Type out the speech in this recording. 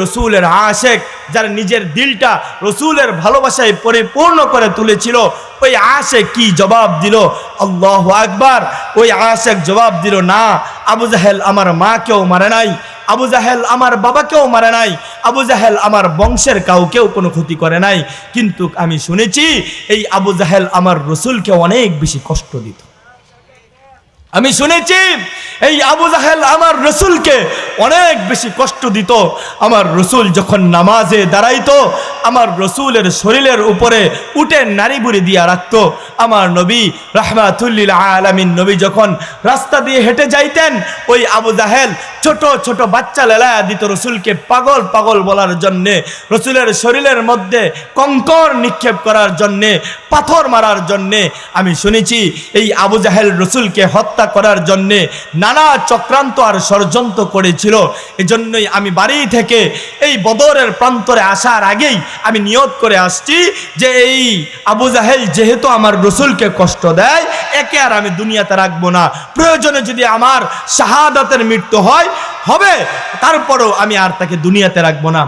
রসুলের আশেক, যারা নিজের দিলটা রসুলের ভালোবাসায় পরিপূর্ণ করে তুলেছিল, ওই আশেক কি জবাব দিল? আল্লাহু আকবার। ওই আশেক জবাব দিল, না, আবু জাহেল আমার মাকেও মারে নাই, আবু জাহেল আমার বাবাকেও মারে নাই, আবু জাহেল আমার বংশের কাউকেও কোনো ক্ষতি করে নাই, কিন্তু আমি শুনেছি এই আবু জাহেল আমার রসুলকে অনেক বেশি কষ্ট দিত। আমি শুনেছি এই আবু জাহেল আমার রসুলকে অনেক বেশি কষ্ট দিত। আমার রসুল যখন নামাজে দাঁড়াইতো, আমার রসুলের শরীরের উপরে উটে নাড়ি বুড়ি দিয়া রাখতো। আমার নবী রাহমাতুল্লিল আলামিন নবী যখন রাস্তা দিয়ে হেঁটে যাইতেন, ওই আবু জাহেল ছোট ছোট বাচ্চা লেলায়া দিত রসুলকে পাগল পাগল বলার জন্যে, রসুলের শরীরের মধ্যে কঙ্কর নিক্ষেপ করার জন্যে, পাথর মারার জন্যে। আমি শুনেছি এই আবু জাহেল রসুলকে হত্যা করার জন্যে নানা চক্রান্ত আর ষড়যন্ত্র করেছিল। এজন্যই আমি বাড়ি থেকে এই বদরের প্রান্তরে আসার আগেই আমি নিয়ত করে আসছি যে এই আবু জাহেল যেহেতু আমার রসুলকে কষ্ট দেয়, একে আর আমি দুনিয়াতে রাখবো না। প্রয়োজনে যদি আমার শাহাদাতের মৃত্যু হয় হবে, তারপরেও আমি আর তাকে দুনিয়াতে রাখবো না।